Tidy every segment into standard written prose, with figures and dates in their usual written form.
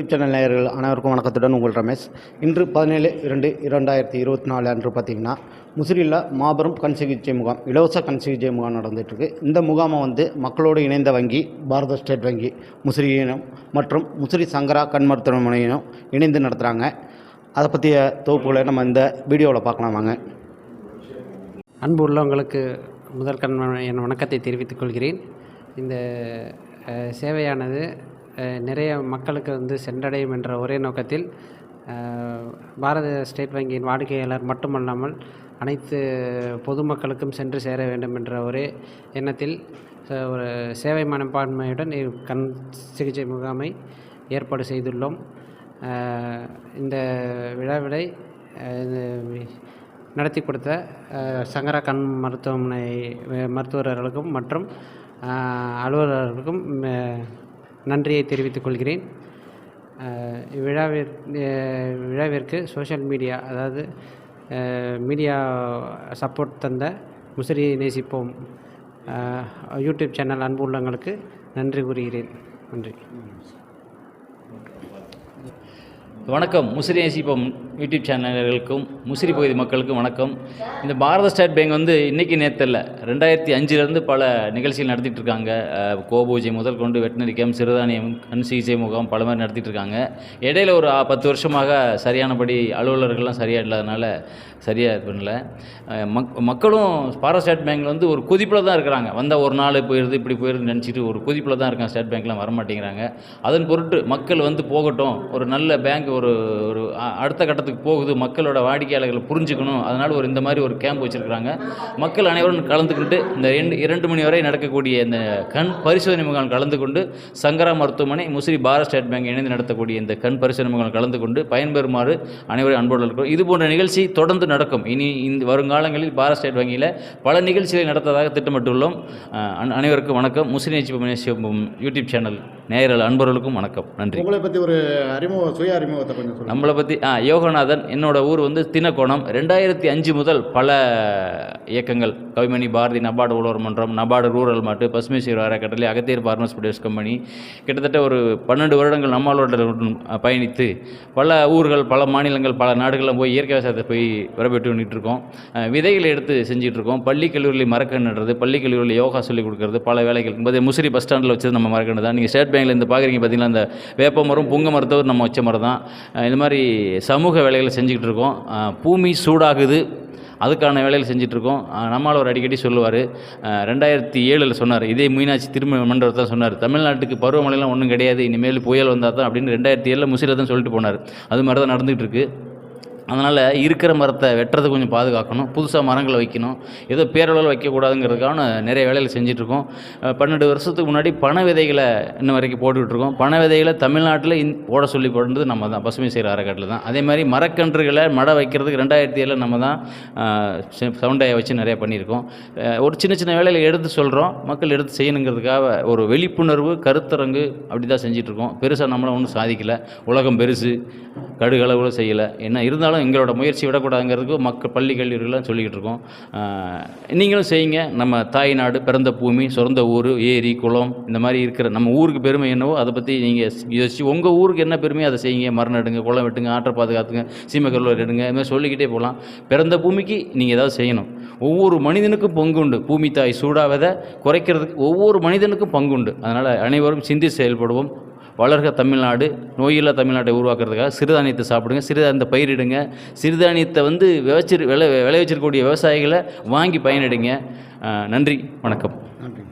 YouTube channel நேயர்கள் அனைவருக்கும் வணக்கத்துடன் உங்கள் ரமேஷ். இன்று 17/2/2024 அன்று பார்த்திங்கன்னா முசிறியில் மாபெரும் கண் சிகிச்சை முகாம், இலவச கண் சிகிச்சை முகாம் நடந்துகிட்ருக்கு. இந்த முகாமை மக்களோடு இணைந்த வங்கி பாரத ஸ்டேட் வங்கி முசிறியினும் மற்றும் முசிறி சங்கரா கண் மருத்துவமனையினும் இணைந்து நடத்துகிறாங்க. அதை பற்றிய தொகுப்புகளை நம்ம இந்த வீடியோவில் பார்க்கலாம் வாங்க. அன்பு உள்ளவங்களுக்கு முதல் என் வணக்கத்தை தெரிவித்துக் கொள்கிறேன். இந்த சேவையானது நிறைய மக்களுக்கு சென்றடையும் என்ற ஒரே நோக்கத்தில் பாரத ஸ்டேட் வங்கியின் வாடிக்கையாளர் மட்டுமல்லாமல் அனைத்து பொதுமக்களுக்கும் சென்று சேர வேண்டும் என்ற ஒரே எண்ணத்தில் ஒரு சேவை மனப்பான்மையுடன் கண் சிகிச்சை முகாமை ஏற்பாடு செய்துள்ளோம். இந்த விழாவினை நடத்தி கொடுத்த சங்கரா கண் மருத்துவமனை மருத்துவர்களுக்கும் மற்றும் அலுவலர்களுக்கும் நன்றியை தெரிவித்துக் கொள்கிறேன். விழாவிற்கு சோஷியல் மீடியா, அதாவது மீடியா சப்போர்ட் தந்த முசிறி நேசிப்போம் யூடியூப் சேனல் அன்பு உள்ளங்களுக்கு நன்றி கூறுகிறேன். நன்றி. வணக்கம். முசிறி நேசிப்போம் யூடியூப் சேனல்களுக்கும் முசிறி பகுதி மக்களுக்கும் வணக்கம். இந்த பாரத ஸ்டேட் பேங்க் இன்றைக்கி நேரத்தில் 2005 பல நிகழ்ச்சிகள் நடத்திட்டு இருக்காங்க. கோபூஜை முதல் கொண்டு வெட்டினரி கேம்ப், சிறுதானியம், கண் சிகிச்சை முகாம் பல மாதிரி நடத்திட்டு இருக்காங்க. இடையில ஒரு 10 வருஷமாக சரியானபடி அலுவலர்கள்லாம் சரியாக இல்லாதனால சரியாக இது பண்ணல. மக்களும் பாரத ஸ்டேட் பேங்க்கில் ஒரு கொதிப்பில் தான் இருக்கிறாங்க. வந்தால் ஒரு நாள் போயிடுது, இப்படி போயிடுதுன்னு நினச்சிட்டு ஒரு கொதிப்பில் தான் இருக்காங்க. ஸ்டேட் பேங்க்லாம் வரமாட்டேங்கிறாங்க. அதன் பொருட்டு மக்கள் போகட்டும், ஒரு நல்ல பேங்க் ஒரு அடுத்த கட்டத்துக்கு போகுது, மக்களோட வாடிக்கையாளர்களை புரிஞ்சுக்கணும், அதனால் இந்த மாதிரி ஒரு கேம்ப் வச்சுருக்கிறாங்க. மக்கள் அனைவரும் கலந்துக்கிட்டு இந்த 2 மணி வரை நடக்கக்கூடிய இந்த கண் பரிசோதனை முகாம் கலந்து கொண்டு சங்கரா மருத்துவமனை முசிறி பாரத ஸ்டேட் பேங்க் இணைந்து நடத்தக்கூடிய இந்த கண் பரிசோதனை முகாம் கலந்து கொண்டு பயன்பெறுமாறு அனைவரும் அன்போடு இருக்கிறோம். இது போன்ற நிகழ்ச்சி தொடர்ந்து நடக்கும். இனி இந்த வருங்காலங்களில் பாரத ஸ்டேட் வங்கியில் பல நிகழ்ச்சிகளை நடத்துவதாக திட்டமிட்டுள்ளோம். அனைவருக்கும் வணக்கம். முசிறி நேசிப்போம் யூடியூப் சேனல் நேயர்கள் அன்பர்களுக்கும் வணக்கம். நன்றி. உங்களை பற்றி ஒரு சுய அறிமுகத்தை கொஞ்சம் சொல்லுங்கள். நம்மளை பற்றி யோகநாதன். என்னோட ஊர் தினக்கோணம். 2005 முதல் பல இயக்கங்கள், கவிமணி பாரதி, நபார்டு உழவர் மன்றம், நபார்டு ரூரல் மாட்டு, பசுமை சீர் அறக்கட்டளை, அகத்தியர் பார்மர்ஸ் ப்ரொடியூஸ் கம்பெனி, கிட்டத்தட்ட ஒரு 12 வருடங்கள் நம்மளோட பயணித்து பல ஊர்கள், பல மாநிலங்கள், பல நாடுகளில் போய் இயற்கை விவசாயத்தை போய் வரப்பட்டு பண்ணிகிட்டு இருக்கோம். விதைகளை எடுத்து செஞ்சுட்டு இருக்கோம். பள்ளி கல்லூரியில் மரக்கன்று நடுறது, பள்ளி கல்லூரியில் யோகா சொல்லிக் கொடுக்குறது, பல வேலைகள் முசிறி பஸ் ஸ்டாண்டில் வச்சது நம்ம மரக்கன்று தான். நீங்கள் ஸ்டேட் பேங்க்கில் பார்க்குறீங்க பார்த்தீங்கன்னா, அந்த வேப்ப மரம், புங்க மரத்தவர் நம்ம வச்ச மரம் தான். இந்த மாதிரி சமூக வேலைகளை செஞ்சுக்கிட்டு இருக்கோம். பூமி சூடாகுது, அதுக்கான வேலைகள் செஞ்சிட்ருக்கோம். நம்மளால் ஒரு அடிக்கடி சொல்லுவார், 2007 சொன்னார், இதே மீனாட்சி திரும்ப மண்டபத்தை தான் சொன்னார், தமிழ்நாட்டுக்கு பருவமழைலாம் ஒன்றும் கிடையாது, இனிமேல் புயல் வந்தால் தான் அப்படின்னு 2007 முசிறியில் தான் சொல்லிட்டு போனார். அது மாதிரி தான் நடந்துகிட்டு இருக்குது. அதனால் இருக்கிற மரத்தை வெட்டுறது கொஞ்சம் பாதுகாக்கணும், புதுசாக மரங்களை வைக்கணும், ஏதோ பேரளவில் வைக்கக்கூடாதுங்கிறதுக்கான நிறைய வேலைகள் செஞ்சிட்ருக்கோம். 12 வருஷத்துக்கு முன்னாடி பண விதைகளை இன்ன வரைக்கும் போட்டுக்கிட்டுருக்கோம். பண விதைகளை தமிழ்நாட்டில் போட சொல்லி போடுறது நம்ம தான், பசுமை செய்கிற அறக்கட்டளை தான். அதே மாதிரி மரக்கன்றுகளை மடை வைக்கிறதுக்கு 2007 நம்ம தான் சவுண்டையை வச்சு நிறையா பண்ணியிருக்கோம். ஒரு சின்ன சின்ன வேலைகளை எடுத்து சொல்கிறோம், மக்கள் எடுத்து செய்யணுங்கிறதுக்காக ஒரு விழிப்புணர்வு கருத்தரங்கு அப்படி தான் செஞ்சிட்ருக்கோம். பெருசாக நம்மளும் ஒன்றும் சாதிக்கலை. உலகம் பெருசு, கடுகளவில் செய்யலை. என்ன இருந்தாலும் எங்களோட முயற்சி விடக்கூடாதுங்கிறதுக்கு மக்கள் பள்ளி கல்லூரிகள்லாம் சொல்லிக்கிட்டு இருக்கோம். நீங்களும் செய்யுங்க. நம்ம தாய்நாடு, பிறந்த பூமி, சொந்த ஊர், ஏரி, குளம், இந்த மாதிரி இருக்கிற நம்ம ஊருக்கு பெருமை என்னவோ அதை பற்றி நீங்கள் யோசிச்சு உங்கள் ஊருக்கு என்ன பெருமையோ அதை செய்யுங்க. மரம் நடுங்க, குளம் வெட்டுங்க, ஆற்றை பாதுகாத்துங்க, சீமக்கல்லூர் எடுங்க, இது மாதிரி சொல்லிக்கிட்டே போகலாம். பிறந்த பூமிக்கு நீங்கள் ஏதாவது செய்யணும். ஒவ்வொரு மனிதனுக்கும் பங்கு உண்டு. பூமி தாய் சூடாவதை குறைக்கிறதுக்கு ஒவ்வொரு மனிதனுக்கும் பங்கு உண்டு. அதனால் அனைவரும் சிந்தித்து செயல்படுவோம். வளர்க தமிழ்நாடு, நோயில்லா தமிழ்நாட்டை உருவாக்குறதுக்காக சிறுதானியத்தை சாப்பிடுங்க, சிறுதானியத்தை பயிரிடுங்க, சிறுதானியத்தை விளைவிச்சிருக்கக்கூடிய விவசாயிகளை வாங்கி பயனடைங்க. நன்றி, வணக்கம். நன்றி.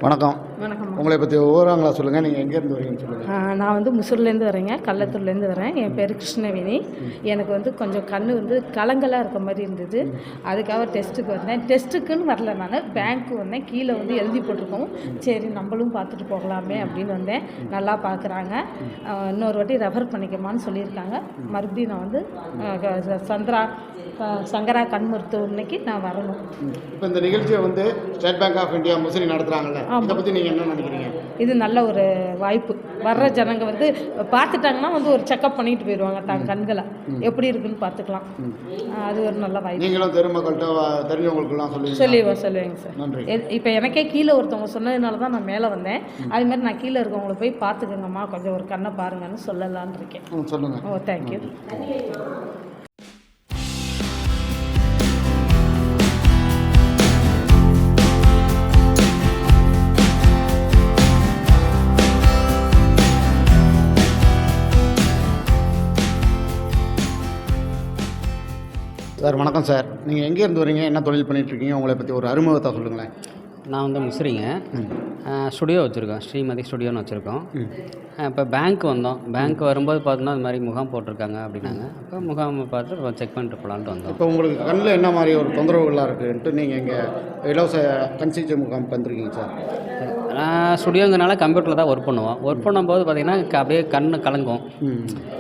வணக்கம். வணக்கம். உங்களை பற்றி விவரங்களா சொல்லுங்கள். நீங்கள் எங்கேருந்து வரீங்கன்னு சொல்லுங்கள். நான் முசிறிலேருந்து வரேங்க, கள்ளத்தூர்லேருந்து வரேன். என் பேர் கிருஷ்ணவேணி. எனக்கு கொஞ்சம் கண் கலங்கலாக இருக்க மாதிரி இருந்தது. அதுக்காக டெஸ்ட்டுக்கு வந்தேன். டெஸ்ட்டுக்குன்னு வரல, நான் பேங்க்கு வந்தேன். கீழே எழுதி போட்டிருக்கோம். சரி நம்மளும் பார்த்துட்டு போகலாமே அப்படின்னு வந்தேன். நல்லா பார்க்குறாங்க. இன்னொரு வாட்டி ரெஃபர் பண்ணிக்கமான்னு சொல்லியிருக்காங்க. மறுபடியும் நான் சங்கரா கண் மருத்துவமனைக்கு நான் வரணும். இப்போ இந்த நிகழ்ச்சியை State Bank of India Musiri நடத்துகிறாங்கல்ல, இதை பற்றி நீங்கள் நீங்கள் என்ன நினைக்கிறீங்க? இது நல்ல ஒரு வாய்ப்பு. வர்ற ஜனங்க வந்து பார்த்துட்டாங்கன்னா வந்து ஒரு செக்கப் பண்ணிட்டு போயிடுவாங்க தாங்க கண்களை எப்படி இருக்குன்னு பார்த்துக்கலாம். அது ஒரு நல்ல வாய்ப்பு. நீங்களும் தெருமக்கள்கிட்ட தெரிஞ்சவங்களுக்குலாம் சொல்லுவேங்க சார். நன்றி. இப்போ எனக்கே கீழே ஒருத்தவங்க சொன்னதுனால தான் நான் மேலே வந்தேன். அதுமாதிரி நான் கீழே இருக்கவங்களை போய் பார்த்துக்கங்கம்மா, கொஞ்சம் ஒரு கண்ணை பாருங்கன்னு சொல்லலான்னு இருக்கேன். சொல்லுங்கள். ஓ, தேங்க்யூ. சார் வணக்கம் சார். நீங்கள் எங்கேருந்து வரீங்க, என்ன தொழில் பண்ணிகிட்ருக்கீங்க, உங்களை பற்றி ஒரு அறிமுகத்தை சொல்லுங்களேன். நான் வந்து முசிறிங்க. ஸ்டுடியோ வச்சுருக்கோம், ஸ்ரீமதி ஸ்டுடியோன்னு வச்சுருக்கோம். இப்போ பேங்க் வந்தோம். பேங்க் வரும்போது பார்த்தோன்னா அது மாதிரி முகாம் போட்டிருக்காங்க அப்படின்னாங்க. அப்போ முகாம் பார்த்து செக் பண்ணிட்டு போகலான்ட்டு வந்தோம். இப்போ உங்களுக்கு கண்ணில் என்ன மாதிரி ஒரு தொந்தரவுகளாக இருக்குன்ட்டு நீங்கள் இங்கே இலவச கண் சிகிச்சை முகாமுக்கு வந்திருக்கீங்க சார்? நான் ஸ்டுடியோங்கிறனால கம்ப்யூட்டரில் தான் ஒர்க் பண்ணுவோம். ஒர்க் பண்ணும்போது பார்த்திங்கன்னா அப்படியே கண் கலங்கும்.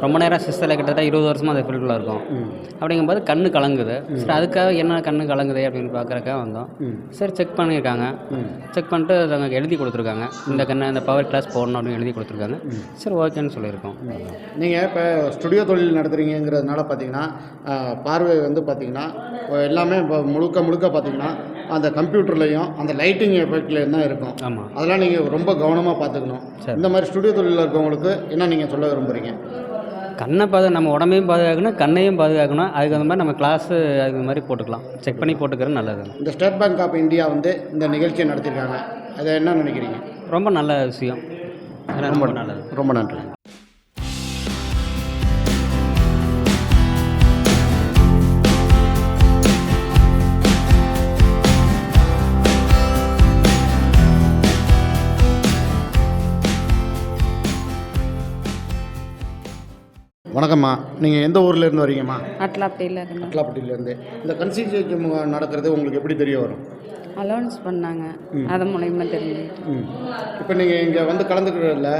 ரொம்ப நேரம் சிஸ்டரில் கிட்டத்தட்ட 20 வருஷமாக அந்த ஃபீல்டில் இருக்கும். அப்படிங்கும்போது கண் கலங்குது. சரி, அதுக்காக என்ன கண் கலங்குது அப்படின்னு பார்க்குறக்காக வந்தோம். சரி, செக் பண்ணியிருக்காங்க. செக் பண்ணிட்டு அவங்க எழுதி கொடுத்துருக்காங்க, இந்த கண்ணை இந்த பவர் கிளாஸ் போடணும் அப்படின்னு எழுதி கொடுத்துருக்காங்க. சரி, ஓகேன்னு சொல்லியிருக்கோம். நீங்கள் இப்போ ஸ்டுடியோ தொழில் நடத்துகிறீங்கிறதுனால பார்த்தீங்கன்னா பார்வை வந்து பார்த்திங்கன்னா எல்லாமே இப்போ முழுக்க பார்த்திங்கன்னா அந்த கம்ப்யூட்டர்லேயும் அந்த லைட்டிங் எஃபெக்ட்லேயும் தான் இருக்கும். ஆமாம், அதெல்லாம் நீங்கள் ரொம்ப கவனமாக பார்த்துக்கணும். இந்த மாதிரி ஸ்டுடியோ தொழிலில் இருக்கவங்களுக்கு என்ன நீங்கள் சொல்ல விரும்புகிறீங்க? கண்ணை நம்ம உடம்பையும் பாதுகாக்கணும், கண்ணையும் பாதுகாக்கணும். அதுக்கு அந்த மாதிரி நம்ம கிளாஸு அதுக்கு மாதிரி போட்டுக்கலாம், செக் பண்ணி போட்டுக்கிறது நல்லது. இந்த ஸ்டேட் பேங்க் ஆஃப் இந்தியா வந்து இந்த நிகழ்ச்சியை நடத்தியிருக்காங்க, அதை என்ன நினைக்கிறீங்க? ரொம்ப நல்ல விஷயம், ரொம்ப நல்லது. ரொம்ப நன்றி. வணக்கம்மா. நீங்கள் எந்த ஊர்லேருந்து வரீங்கம்மா? அட்லாப்பட்டியிலேருந்து. இந்த கண் சிகிச்சை முகாம் நடக்கிறது உங்களுக்கு எப்படி தெரிய வரும்? அலௌன்ஸ் பண்ணாங்க, அது மூலயமா தெரிஞ்சு. இப்போ நீங்கள் இங்கே வந்து கலந்துக்கிறதுல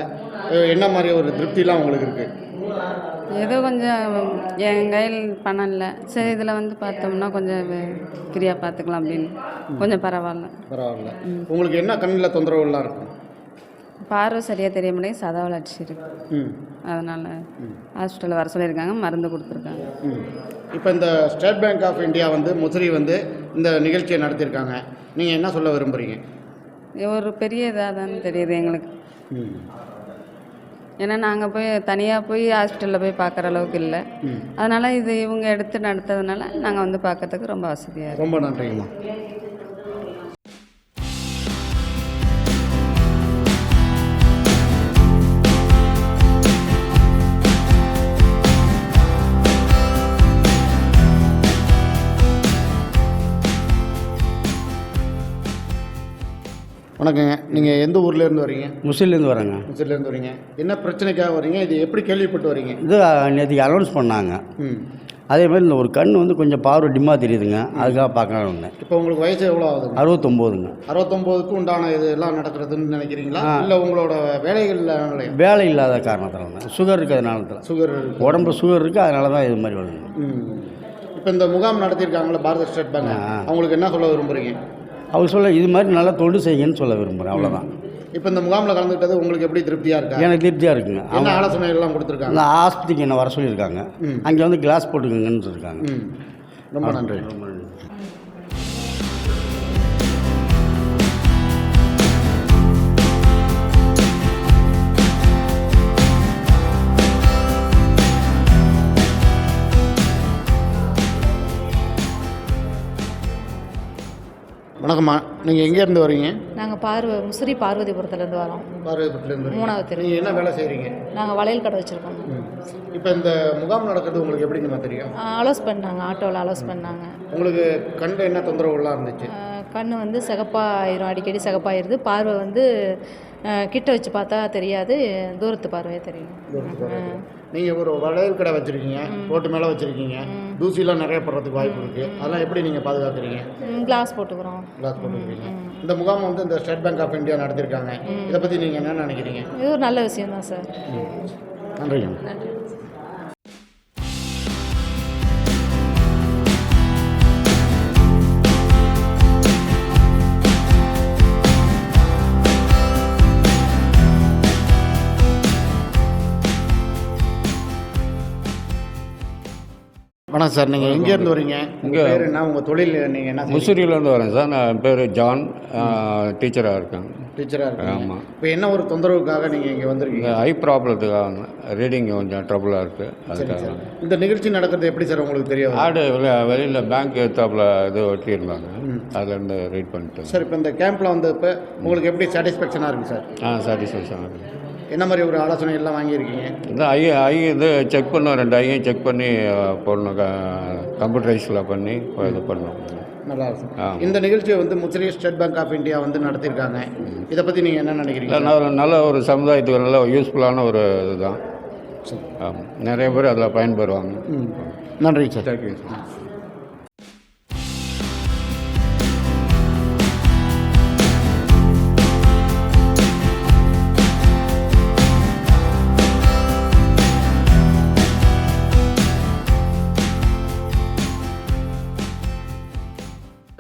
என்ன மாதிரி ஒரு திருப்திலாம் உங்களுக்கு இருக்குது? ஏதோ கொஞ்சம் என் கையில் பணம் இல்லை, சரி இதில் வந்து பார்த்தோம்னா கொஞ்சம் ஃப்ரீயாக பார்த்துக்கலாம் அப்படின்னு கொஞ்சம் பரவாயில்ல. உங்களுக்கு என்ன கண்ணில் தொந்தரவுலாம் இருக்கும்? பார்வை சரியாக தெரிய முடியாது, சதாவில் அடிச்சிருக்கு. அதனால் ஹாஸ்பிட்டலில் வர சொல்லியிருக்காங்க, மருந்து கொடுத்துருக்காங்க. இப்போ இந்த ஸ்டேட் பேங்க் ஆஃப் இந்தியா வந்து முசிறி வந்து இந்த நிகழ்ச்சியை நடத்தியிருக்காங்க, நீங்கள் என்ன சொல்ல விரும்புகிறீங்க? ஒரு பெரிய இதாக தான் தெரியுது எங்களுக்கு. ஏன்னா நாங்கள் போய் தனியாக போய் ஹாஸ்பிட்டலில் போய் பார்க்குற அளவுக்கு இல்லை. அதனால் இது இவங்க எடுத்து நடத்துறதுனால நாங்கள் வந்து பார்க்கறதுக்கு ரொம்ப வசதியாக இருக்குது. ரொம்ப நன்றிங்கம்மா. வணக்கங்க. நீங்கள் எந்த ஊர்லேருந்து வரீங்க? முசிறிலேருந்து வரேங்க. முசிறிலேருந்து வரீங்க. என்ன பிரச்சனைக்காக வரீங்க? இது எப்படி கேள்விப்பட்டு வரீங்க? இது நேற்றுக்கு அனௌன்ஸ் பண்ணாங்க. அதே மாதிரி இந்த ஒரு கண் வந்து கொஞ்சம் பார்வை டிம்மாக தெரியுதுங்க, அதுக்காக பார்க்கலாம் வந்தேன். இப்போ உங்களுக்கு வயசு எவ்வளோ ஆகுது? 69ங்க. 69க்கு உண்டான இது எல்லாம் நடக்கிறதுன்னு நினைக்கிறீங்களா, இல்லை உங்களோட வேலைகள்? வேலை இல்லாத காரணத்தில் தான், சுகர் இருக்கிறதுனால. சுகர் உடம்புல சுகர் இருக்குது, அதனால தான் இது மாதிரி வருது. இப்போ இந்த முகாம் நடத்தியிருக்காங்களா பாரத ஸ்டேட் பேங்க், அவங்களுக்கு என்ன சொல்ல விரும்புகிறீங்க? அவர் சொல்ல இது மாதிரி நல்லா தொண்டு செய்யுங்கன்னு சொல்ல விரும்புகிறேன், அவ்வளோதான். இப்போ இந்த முகாமில் கலந்துக்கிட்டது உங்களுக்கு எப்படி திருப்தியாக இருக்கா? எனக்கு திருப்தியாக இருக்குங்க. என்ன ஆலோசனைகள்லாம் கொடுத்துருக்காங்க? அந்த ஆஸ்பத்திரிக்கு என்ன வர சொல்லியிருக்காங்க, அங்கே வந்து கிளாஸ் போட்டுக்கோங்கன்னு சொல்லியிருக்காங்க. ரொம்ப நன்றி. வணக்கம்மா. நீங்கள் எங்கேருந்து வரீங்க? நாங்கள் முசிறி பார்வதிபுரத்துலேருந்து வரோம். பார்வதிபுரத்துலேருந்து 3வது தெரு. நீங்கள் என்ன வேலை செய்கிறீங்க? நாங்கள் வளையல் கடை வச்சுருக்கோம். இப்போ இந்த முகாம் நடக்கிறது உங்களுக்கு எப்படிங்கம்மா தெரியும்? அலோஸ் பண்ணாங்க, ஆட்டோவில் அலோஸ் பண்ணாங்க. உங்களுக்கு கண்ணில் என்ன தொந்தரவுலாம் இருந்துச்சு? கண் வந்து சிகப்பாயிரும், அடிக்கடி சிகப்பாயிருது. பார்வை வந்து கிட்ட வச்சு பார்த்தா தெரியாது, தூரத்து பார்வையே தெரியும். நீங்கள் ஒரு வளையல் கடை வச்சுருக்கீங்க, ரோட்டு மேலே வச்சுருக்கீங்க, தூசிலாம் நிறைய படுறதுக்கு வாய்ப்பு இருக்குது, அதெல்லாம் எப்படி நீங்கள் பாதுகாக்கிறீங்க? கிளாஸ் போட்டுக்கிறோம். கிளாஸ் போட்டுக்கிறீங்க. இந்த முகாம் வந்து இந்த ஸ்டேட் பேங்க் ஆஃப் இந்தியா நடத்தியிருக்காங்க, இதை பற்றி நீங்கள் என்ன நினைக்கிறீங்க? இது ஒரு நல்ல விஷயம் தான் சார். நன்றிங்க. நன்றி. வணக்கம் சார், நீங்கள் எங்கேருந்து வரீங்க? இங்கே உங்கள் பேர் என்ன, உங்கள் தொழில் நீங்கள் என்ன? முசிறியிலேருந்து வரேன் சார். நான் என் பேர் ஜான், டீச்சராக இருக்கேன். டீச்சராக இருக்கீங்க. ஆமாம். இப்போ என்ன ஒரு தொந்தரவுக்காக நீங்கள் இங்கே வந்திருக்கீங்க? ஐ ப்ராப்ளத்துக்காக ரீடிங் கொஞ்சம் ட்ரபுளாக இருக்குது, அதுக்காக. இந்த நிகழ்ச்சி நடக்கிறது எப்படி சார் உங்களுக்கு தெரியும்? ஆடு வெளியில் பேங்க் எத்தாப்பில் இது ஒட்டியிருந்தாங்க, அதுலேருந்து ரீட் பண்ணிட்டு. சார், இப்போ இந்த கேம்பில் வந்து இப்போ உங்களுக்கு எப்படி சாட்டிஸ்ஃபேக்ஷனாக இருக்குது சார்? சாட்டிஸ்ஃபேக்ஷன் இருக்குது. என்ன மாதிரி ஒரு ஆலோசனை எல்லாம் வாங்கியிருக்கீங்க? இந்த ஐ இது செக் பண்ணோம், 2 ஐயும் செக் பண்ணி போடணும், கம்ப்யூட்டரைஸில் பண்ணி இது பண்ணோம். நல்லா இருக்கும். இந்த நிகழ்ச்சியை வந்து Musiri State Bank of India வந்து நடத்தியிருக்காங்க. இதை பற்றி நீங்கள் என்ன நினைக்கிறீங்க? நல்ல ஒரு சமுதாயத்துக்கு நல்ல யூஸ்ஃபுல்லான ஒரு இதுதான். ஆமாம், நிறைய பேர் அதில் பயன்பெறுவாங்க. நன்றி சார். Thank you sir.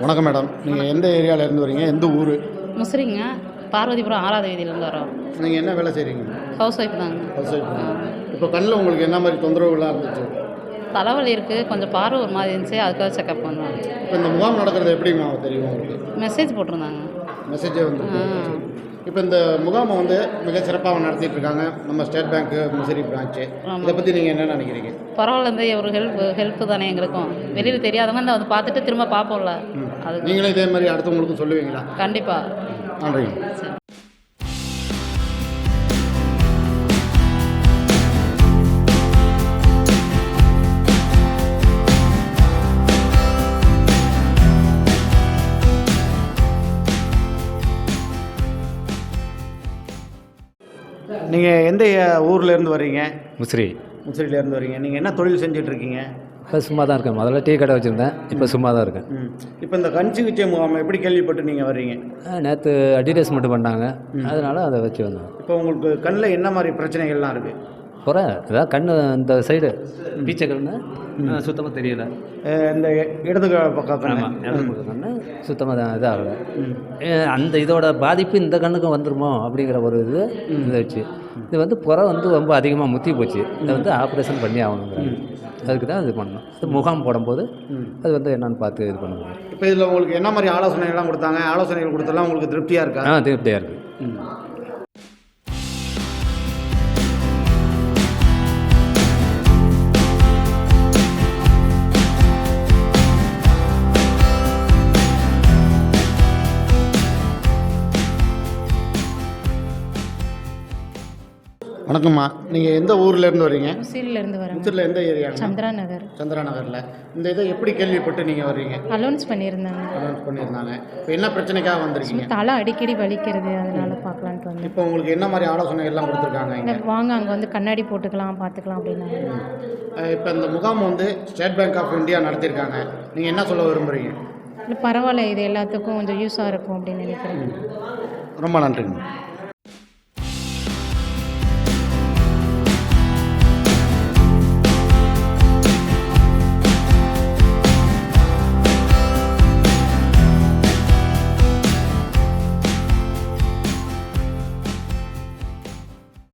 வணக்கம் மேடம், நீங்கள் எந்த ஏரியாவிலேருந்து வரீங்க, எந்த ஊர்? முசிறிங்க, பார்வதிபுரம் 6வது வீதியிலேருந்து வரோம். நீங்கள் என்ன வேலை செய்கிறீங்க? ஹவுஸ் ஒய்ஃப் தாங்க. House wife. இப்போ கண்ணில் உங்களுக்கு என்ன மாதிரி தொந்தரவுகள்லாம் இருந்துச்சு? தலைவலி இருக்குது, கொஞ்சம் பார்வை ஒரு மாதிரி இருந்துச்சு, அதுக்காக செக்அப் பண்ணுவோம். இப்போ இந்த முகாம் நடக்கிறது எப்படிமா தெரியும் உங்களுக்கு? மெசேஜ் போட்டிருந்தாங்க. மெசேஜே வந்து. இப்போ இந்த முகாமை வந்து மிக சிறப்பாக நடத்திட்டு இருக்காங்க நம்ம ஸ்டேட் பேங்க்கு முசிறி பிரான்ச்சு. இதை பற்றி நீங்கள் என்ன நினைக்கிறீங்க? பரவாயில்ல, ஒரு ஹெல்ப்பு தானே எங்களுக்கும். வெளியில் தெரியாதவங்க இந்த வந்து பார்த்துட்டு திரும்ப பார்ப்போம்ல, அது நீங்களும் இதே மாதிரி அடுத்தவங்களுக்கும் சொல்லுவீங்களா? கண்டிப்பாக. நன்றி. நீங்கள் எந்த ஊர்லேருந்து வர்றீங்க? முசிறி. முசிறியிலேருந்து வரீங்க. நீங்கள் என்ன தொழில் செஞ்சிட்ருக்கீங்க? இப்போ சும்மா தான் இருக்கேன். முதல்ல டீ கடை வச்சுருந்தேன், இப்போ சும்மா தான் இருக்கேன். இப்போ இந்த கண் சிகிச்சை முகாமை எப்படி கேள்விப்பட்டு நீங்கள் வர்றீங்க? நேற்று அட்வர்டைஸ்மெண்ட் பண்ணாங்க, அதனால் அதை வச்சு வந்தோம். இப்போ உங்களுக்கு கண்ணில் என்ன மாதிரி பிரச்சனைகள்லாம் இருக்குது? குறை அதாவது கண் இந்த சைடு பீச்சை கண்ணு சுத்தமாக தெரியல. இந்த இடது பக்கம் கண்ணு. ஆமாம், இடது பக்கம் கண்ணு சுத்தமாக இதாகலை. அந்த இதோட பாதிப்பு இந்த கண்ணுக்கும் வந்துருமோ அப்படிங்கிற ஒரு இதை வச்சு இது வந்து புற வந்து ரொம்ப அதிகமாக முத்தி போச்சு. இதை வந்து ஆப்ரேஷன் பண்ணி ஆகணுங்கிறாங்க. அதுக்கு தான் இது பண்ணணும். இது முகாம் போடும்போது அது வந்து என்னென்னு பார்த்து இது பண்ணுவோம். இப்போ இதில் உங்களுக்கு என்ன மாதிரி ஆலோசனைகள்லாம் கொடுத்தாங்க? ஆலோசனைகள் கொடுத்தெல்லாம் உங்களுக்கு திருப்தியாக இருக்கா? திருப்தியாக இருக்குது. வணக்கம்மா, நீங்கள் எந்த ஊர்லேருந்து வரீங்க? முசிறியிலேருந்து வரேன். முசிறியில் எந்த ஏரியா? சந்திரா நகர். சந்திரா நகரில். இந்த இதை எப்படி கேள்விப்பட்டு நீங்கள் வர்றீங்க? அலௌன்ஸ் பண்ணியிருந்தாங்க. அலௌன்ஸ் பண்ணியிருந்தாங்க. இப்போ என்ன பிரச்சனைக்காக வந்திருக்கீங்க? தலை அடிக்கடி வலிக்கிறது, அதனால பார்க்கலான்ட்டு வந்தேன். இப்போ உங்களுக்கு என்ன மாதிரி ஆலோசனைகள்லாம் கொடுத்துருக்காங்க இங்கே? வாங்க, அங்கே வந்து கண்ணாடி போட்டுக்கலாம், பார்த்துக்கலாம் அப்படின்னாங்க. இப்போ இந்த முகாம் வந்து ஸ்டேட் பேங்க் ஆஃப் இந்தியா நடத்தியிருக்காங்க. நீங்கள் என்ன சொல்ல விரும்புகிறீங்க? இல்லை, பரவாயில்ல, இது எல்லாத்துக்கும் கொஞ்சம் யூஸாக இருக்கும் அப்படின்னு நினைக்கிறேன். ரொம்ப நன்றிங்க.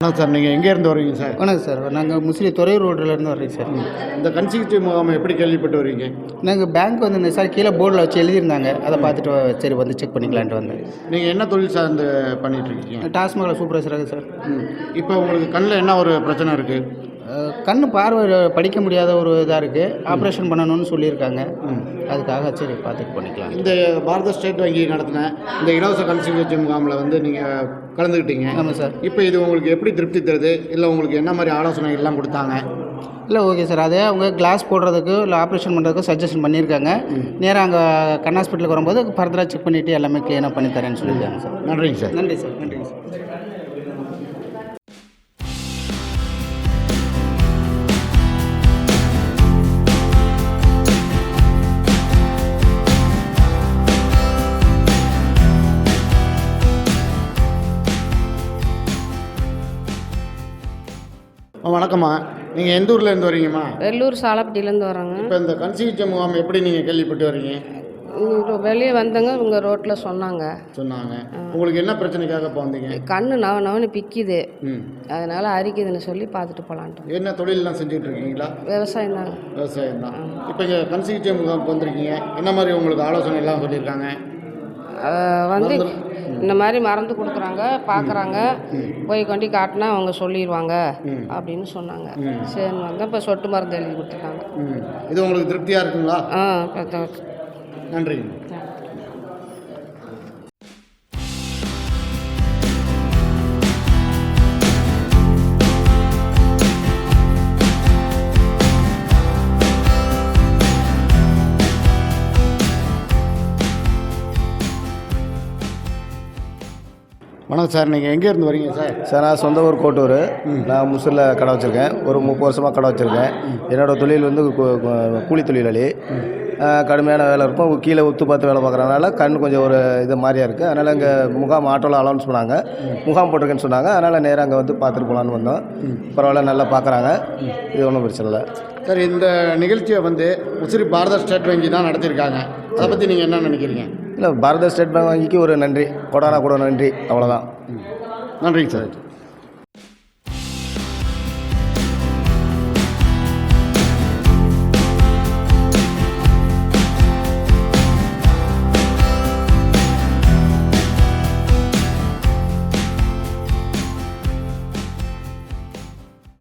வணக்கம் சார், நீங்கள் எங்கேருந்து வரீங்க சார்? வணக்கம் சார், நாங்கள் முசிறி துறையூர் ரோட்டிலேருந்து வர்றோம் சார். இந்த கண் சிகிச்சை முகாமை எப்படி கேள்விப்பட்டு வரீங்க? நாங்கள் பேங்க் வந்து சார் கீழே போர்டில் வச்சு எழுதியிருந்தாங்க, அதை பார்த்துட்டு சரி வந்து செக் பண்ணிக்கலான்ட்டு வந்தேன். நீங்கள் என்ன தொழில் சார்ந்து பண்ணிகிட்ருக்கீங்க? டாஸ்மாகில் சூப்பர்வைசராக சார். இப்போ உங்களுக்கு கண்ணில் என்ன ஒரு பிரச்சனை இருக்குது? கண் பார்வை படிக்க முடியாத ஒரு இதாக இருக்குது, ஆப்ரேஷன் பண்ணணும்னு சொல்லியிருக்காங்க. அதுக்காக சரி பார்த்துட்டு பண்ணிக்கலாம். இந்த பாரத ஸ்டேட் வங்கி நடத்தின இந்த இலவச கண் சிகிச்சை முகாமில் வந்து நீங்கள் கலந்துக்கிட்டீங்க. ஆமாம் சார். இப்போ இது உங்களுக்கு எப்படி திருப்தி தருது? இல்லை உங்களுக்கு என்ன மாதிரி ஆலோசனைகள்லாம் கொடுத்தாங்க? இல்லை, ஓகே சார், அதே அவங்க கிளாஸ் போடுறதுக்கு இல்லை ஆப்ரேஷன் பண்ணுறதுக்கு சஜஷன் பண்ணியிருக்காங்க. நேராக அங்கே கண் ஹாஸ்பிட்டலுக்கு வரும்போது ஃபர்தராக செக் பண்ணிவிட்டு எல்லாமே க்ளீனாக பண்ணித்தரேன்னு சொல்லியிருக்காங்க சார். நன்றிங்க சார். நன்றி சார். நன்றிங்க சார். வணக்கம்மா, நீங்கள் எந்த ஊர்லேருந்து வரீங்கம்மா? வெள்ளூர் சாலப்பட்டியிலேருந்து வரோங்க. இப்போ இந்த கண் சிகிச்சை முகாம் எப்படி நீங்கள் கேள்விப்பட்டு வரீங்க? இப்போ வெளியே வந்தவங்க இவங்க ரோட்டில் சொன்னாங்க. உங்களுக்கு என்ன பிரச்சனைக்காக இப்போ வந்தீங்க? கண்ணு நவனு பிக்குது, ம். அதனால் அரிக்குதுன்னு சொல்லி பார்த்துட்டு போகலான்ட்டு. என்ன தொழிலெலாம் செஞ்சுட்டு இருக்கீங்களா? விவசாயம் தாங்க. விவசாயம் தான். இப்போ இங்கே கண் சிகிச்சை முகாமுக்கு வந்திருக்கீங்க, என்ன மாதிரி உங்களுக்கு ஆலோசனை எல்லாம் சொல்லியிருக்காங்க? வந்து இந்த மாதிரி மருந்து கொடுக்குறாங்க, பார்க்குறாங்க, போய் கொண்டு காட்டினா அவங்க சொல்லிடுவாங்க அப்படின்னு சொன்னாங்க. சரி வந்து இப்போ சொட்டு மருந்து எழுதி கொடுத்துருக்காங்க. இது உங்களுக்கு திருப்தியாக இருக்குங்களா? ஆ, நன்றி. வணக்கம் சார், நீங்கள் எங்கேருந்து வரீங்க சார்? சார் நான் சொந்த ஊர் கோட்டூர். நான் முசிறில் கடை வச்சுருக்கேன். ஒரு 30 வருஷமாக கடை வச்சுருக்கேன். என்னோடய தொழில் வந்து கூலி தொழிலாளி. கடுமையான வேலை இருக்கும். கீழே உத்து பார்த்து வேலை பார்க்குறதுனால கண் கொஞ்சம் ஒரு இது மாதிரியாக இருக்குது. அதனால் இங்கே முகாம் ஆட்டோவில் அலௌன்ஸ் பண்ணாங்க, முகாம் போட்டிருக்கேன்னு சொன்னாங்க. அதனால் நேராக அங்கே வந்து பார்த்துட்டு போகலான்னு வந்தோம். பரவாயில்ல, நல்லா பார்க்குறாங்க, இது ஒன்றும் பிரச்சனை இல்லை. சார், இந்த நிகழ்ச்சியை வந்து முசிறி பாரத ஸ்டேட் வங்கி தான் நடத்தியிருக்காங்க. அதை பற்றி நீங்கள் என்ன நினைக்கிறீங்க? இல்லை, பாரத ஸ்டேட் பேங்க் வங்கிக்கு ஒரு நன்றி, கொடானா கூட நன்றி, அவ்வளோதான். நன்றிங்க சார்.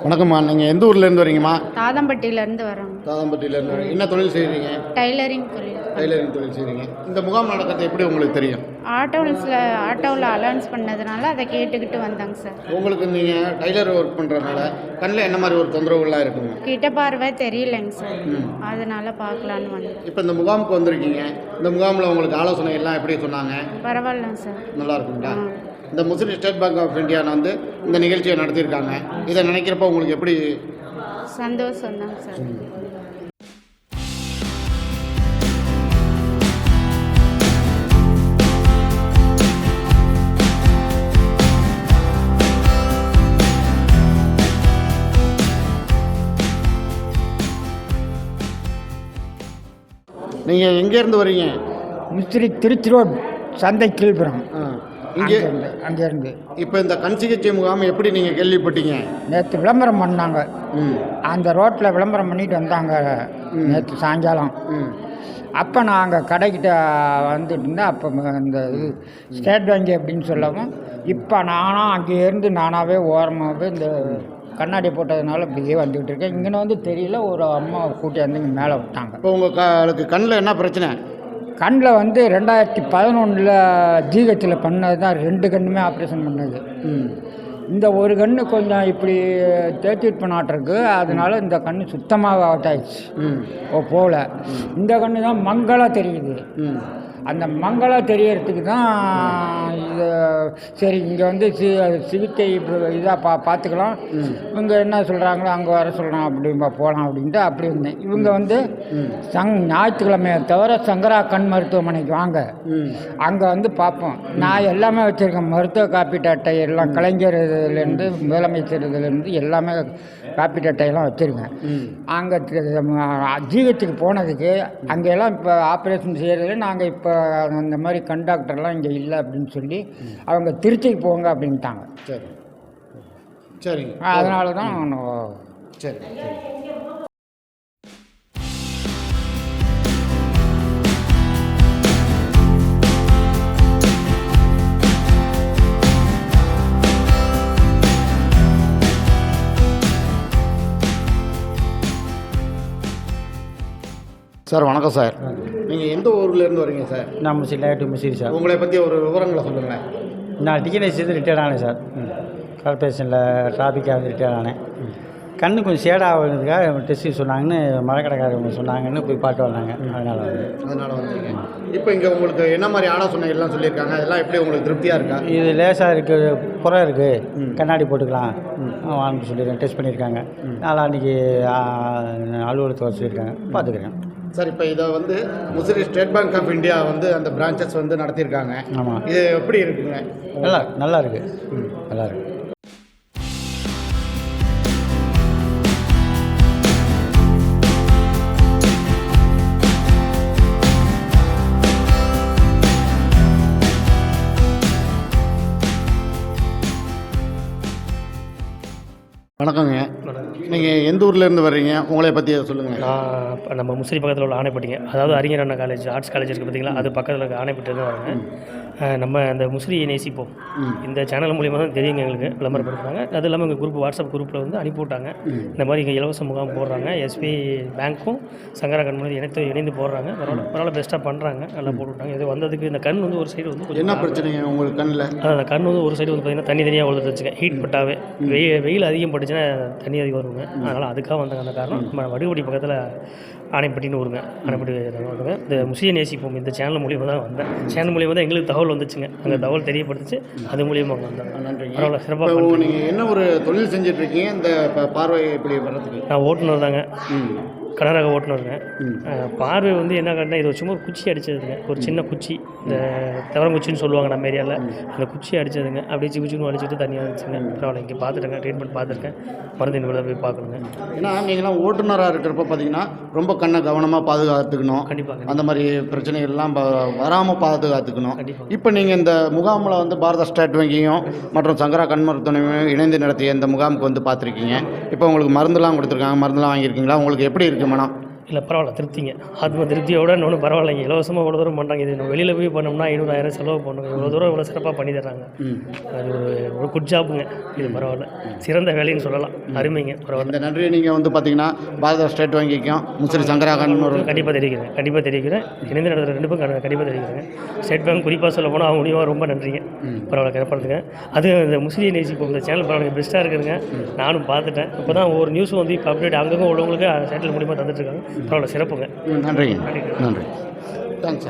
வணக்கம்மா, நீங்கள் எந்த ஊர்லேருந்து வரீங்கம்மா? தாதம்பட்டியிலேருந்து வரோம். தாதம்பட்டியிலேருந்து வரீங்க. என்ன தொழில் செய்கிறீங்க? டைலரிங் தொழில். டைலரிங் தொழில் செய்கிறீங்க. இந்த முகாம் நடக்கிறது எப்படி உங்களுக்கு தெரியும்? ஆட்டோவில் அலௌன்ஸ் பண்ணதுனால அதை கேட்டுக்கிட்டு வந்தாங்க சார். உங்களுக்கு நீங்கள் டைலர் ஒர்க் பண்ணுறதுனால கண்ணில் என்ன மாதிரி ஒரு தொந்தரவுகள்லாம் இருக்குங்க? கிட்ட பார்வை தெரியலைங்க சார், அதனால் பார்க்கலான்னு வந்தேன். இப்போ இந்த முகாமுக்கு வந்திருக்கீங்க, இந்த முகாமில் உங்களுக்கு ஆலோசனை எல்லாம் எப்படி சொன்னாங்க? பரவாயில்ல சார். நல்லா இருக்குங்களா? இந்த முசிறி ஸ்டேட் பேங்க் ஆஃப் இந்தியாவில் வந்து இந்த நிகழ்ச்சியை நடத்தியிருக்காங்க. இதை நினைக்கிறப்ப உங்களுக்கு எப்படி? சந்தோஷம் தாங்க சார். நீங்கள் எங்கேருந்து வரீங்க? முசிறி திருச்சி ரோட் சந்தை கீழ்புறம். இங்கே அங்கேருந்து. இப்போ இந்த கண் சிகிச்சை முகாம் எப்படி நீங்கள் கேள்விப்பட்டீங்க? நேற்று விளம்பரம் பண்ணாங்க, அந்த ரோட்டில் விளம்பரம் பண்ணிட்டு வந்தாங்க நேற்று சாயங்காலம். அப்போ நான் அங்கே கடைக்கிட்ட வந்துட்டு இருந்தேன். அப்போ இந்த இது ஸ்டேட் வங்கி அப்படின்னு சொல்லவும், இப்போ நானாக அங்கேருந்து நானாகவே ஓரமாகவே இந்த கண்ணாடி போட்டதுனால இப்படியே வந்துக்கிட்டு இருக்கேன். இங்கே வந்து தெரியல, ஒரு அம்மா கூட்டி வந்து இங்கே மேலே விட்டாங்க. இப்போ உங்களுக்கு கண்ணில் என்ன பிரச்சனை? கண்ணில் வந்து 2011 ஜிஹெச்சில் பண்ணது தான் 2 கண்ணுமே ஆப்ரேஷன் பண்ணது. இந்த ஒரு கண்ணு கொஞ்சம் இப்படி தேய்ச்சிட்டு பண்ணாட்டிருக்கு, அதனால இந்த கண்ணு சுத்தமாக அவுட் ஆயிடுச்சு. போகல. இந்த கண்ணு தான் மங்களாக தெரியுது. அந்த மங்களாக தெரியறதுக்கு தான் இது. சரி, இங்கே வந்து சிகிச்சை இதாக பார்த்துக்கலாம், இவங்க என்ன சொல்கிறாங்களோ அங்கே வர சொல்கிறோம், அப்படி போகலாம் அப்படின்ட்டு அப்படி இருந்தேன். இவங்க வந்து ஞாயிற்றுக்கிழமையை தவிர சங்கரா கண் மருத்துவமனைக்கு வாங்க, அங்கே வந்து பார்ப்போம். நான் எல்லாமே வச்சுருக்கேன், மருத்துவ காப்பீட்டு அட்டை எல்லாம், கலைஞர் இதுலேருந்து முதலமைச்சர் இதுலேருந்து எல்லாமே காப்பீட்டு அட்டையெல்லாம் வச்சுருக்கேன். அங்கே ஜிஹெச்சுக்கு போனதுக்கு அங்கெல்லாம் இப்போ ஆப்ரேஷன் செய்கிறதுல நாங்கள் இப்போ அந்த மாதிரி கண் டாக்டர்லாம் இங்கே இல்லை அப்படின்னு சொல்லி அவங்க திருச்சிக்கு போங்க அப்படின்ட்டாங்க. சரி, சரிங்க. அதனால தான் சரி. சார், வணக்கம் சார். நீங்கள் எந்த ஊர்லேருந்து வரீங்க சார்? நான் முசிறி சார். உங்களை பற்றி ஒரு விவரங்களை சொல்லுங்கள். நான் டிஎன்எஸ்சி ரிட்டையர்ட் ஆனேன் சார். கார்பரேஷனில் டிராஃபிக்காக வந்து ரிட்டையர்ட் ஆனேன். கண்ணு கொஞ்சம் ஷேடாகிறதுக்காக டெஸ்ட்டு சொன்னாங்கன்னு மரக்கடைக்காரவங்க சொன்னாங்கன்னு போய் பாட்டு வந்தாங்க. அதனால் வந்தீங்க. இப்போ இங்கே உங்களுக்கு என்ன மாதிரி ஆலோசனைகள்லாம் சொல்லியிருக்காங்க? அதெல்லாம் எப்படி உங்களுக்கு திருப்தியாக இருக்கா? இது லேசாக இருக்குது, புற இருக்குது, கண்ணாடி போட்டுக்கலாம் வாங்க சொல்லியிருக்கேன். டெஸ்ட் பண்ணியிருக்காங்க. நாளான்னைக்கு அலுவலகத்தை வர சொல்லியிருக்காங்க, பார்த்துக்கிறேன். சார், இப்போ இதை வந்து Musiri State Bank of India வந்து அந்த பிரான்ச்சஸ் வந்து நடத்தியிருக்காங்க. ஆமாம். இது எப்படி இருக்குங்க? நல்லா இருக்குது, நல்லா இருக்குது. வணக்கங்க. நீங்கள் எந்த ஊர்லேருந்து வர்றீங்க? உங்களை பற்றி சொல்லுங்கள். நான் இப்போ நம்ம முசிறி பக்கத்தில் உள்ள ஆணைப்பட்டிங்க, அதாவது அறிஞர் அண்ணா காலேஜ் ஆர்ட்ஸ் காலேஜ் இருக்குது பார்த்தீங்களா, அது பக்கத்தில் இருக்க ஆணைப்பட்டிலேருந்து வரேங்க. நம்ம அந்த முசிறியை நேசிப்போம் இந்த சேனல் மூலிமா தான் தெரியுங்க எங்களுக்கு விளம்பரப்படுத்துகிறாங்க. அது இல்லாமல் எங்கள் குரூப் வாட்ஸ்அப் குரூப்பில் வந்து அனுப்பி விட்டாங்க. இந்த மாதிரி இங்கே இலவச முகாம் போடுறாங்க, எஸ்பி பேங்க்கும் சங்கரா கண்மணி இணைந்து போடுறாங்க. பரவாயில்ல பெஸ்ட்டாக பண்ணுறாங்க, நல்லா போட்டு விட்டாங்க. இது வந்ததுக்கு இந்த கண் வந்து ஒரு சைடு வந்து என்ன பிரச்சனைங்க உங்களுக்கு கண்ணில்? அந்த கண் வந்து ஒரு சைடு வந்து பார்த்திங்கன்னா தண்ணி தனியாக விழுந்துருச்சுங்க. ஹீட் பட்டாவே வெயில் அதிகம் பட்டுச்சுன்னா தண்ணி அதிகம் வருங்க. அதனால் அதுக்காக வந்தாங்க. அந்த காரணம் நம்ம வடுகுடி பக்கத்தில் ஆணைப்பட்டின்னு வருங்க. ஆணைப்பட்டி வருங்க. இந்த முசிறியை நேசிப்போம் இந்த சேனல் மூலியமாக தான் வந்தேன். சேனல் மூலியமாக தான் எங்களுக்கு தகவல் வந்துச்சுங்க. அந்த தகவல் தெரியப்படுத்துச்சு, அது மூலியமாக வந்தேன். நன்றிங்க. பரவாயில்ல சிறப்பாக. நீங்கள் என்ன ஒரு தொழில் செஞ்சிட்ருக்கீங்க? இந்த பார்வை எப்படி வர்றதுக்கு? நான் ஓட்டுநர் தாங்க, கனரக ஓட்டுநருங்க. பார்வை வந்து என்ன காட்டினா இது சும்மா ஒரு குச்சி அடித்ததுங்க, ஒரு சின்ன குச்சி, இந்த தவரங்குச்சின்னு சொல்லுவாங்க நம்ம ஏரியாவில், அந்த குச்சி அடித்ததுங்க. அப்படியே சிக்குச்சின்னு அடிச்சுட்டு தனியாக இருந்துச்சுங்க. பரவாயில்ல, இங்கே பார்த்துட்டேங்க, ட்ரீட்மெண்ட் பார்த்துருக்கேன், மருந்து இனிமேல் போய் பார்க்கணுங்க. ஏன்னா நீங்களாம் ஓட்டுநராக இருக்கிறப்ப பார்த்தீங்கன்னா ரொம்ப கண்ணை கவனமாக பாதுகாத்துக்கணும். கண்டிப்பாக அந்த மாதிரி பிரச்சனைகள்லாம் வராமல் பாதுகாத்துக்கணும். இப்போ நீங்கள் இந்த முகாமில் வந்து பாரத ஸ்டேட் வங்கியும் மற்றும் சங்கரா கண் மருத்துவமனையும் இணைந்து நடத்திய இந்த முகாமுக்கு வந்து பார்த்துருக்கீங்க. இப்போ உங்களுக்கு மருந்துலாம் கொடுத்துருக்காங்க, மருந்துலாம் வாங்கியிருக்கீங்களா? உங்களுக்கு எப்படி இருக்குது மனம்? இல்லை பரவாயில்ல, திருப்திங்க. ஆத்ம திருப்தியோட இன்னொன்று பரவாயில்லைங்க. இலவசமாக இவ்வளோ தூரம் பண்ணுறாங்க. இது நம்ம வெளியில் போய் பண்ணோம்னா 500,000 செலவு பண்ணுங்க. இவ்வளோ தூரம் இவ்வளோ சிறப்பாக பண்ணி தர்றாங்க. அது ஒரு குட் ஜாப்புங்க. இது பரவாயில்ல, சிறந்த வேலைன்னு சொல்லலாம். அருமைங்க, பரவாயில்ல. இந்த நன்றியை நீங்கள் வந்து பார்த்தீங்கன்னா பாரத ஸ்டேட் வங்கிக்கும் முசிறி சங்கரா கண் கண்டிப்பாக தெரிவிக்கிறேன். இணைந்து நடத்துகிற 2 பேரும் கண்டிப்பாக தெரிவிக்கிறேங்க. ஸ்டேட் பேங்க் குறிப்பாக சொல்ல போனால் அவங்க மூலியமாக ரொம்ப நன்றிங்க. பரவாயில்ல, கிடப்படுதுங்க. அது இந்த முசிறியை நேசிப்போம் இந்த சேனல் பரவாயில்ல பெஸ்ட்டாக இருக்குதுங்க. நானும் பார்த்துட்டேன். இப்போ தான் ஒரு நியூஸ் வந்து இப்போ அப்டேட் அங்கங்கே உள்ளவங்களுக்கு சேனல் மூலியமாக தந்துட்டுருக்காங்க. பரவாயில்ல, சிறப்புங்க. நன்றி. தேங்க்ஸ்.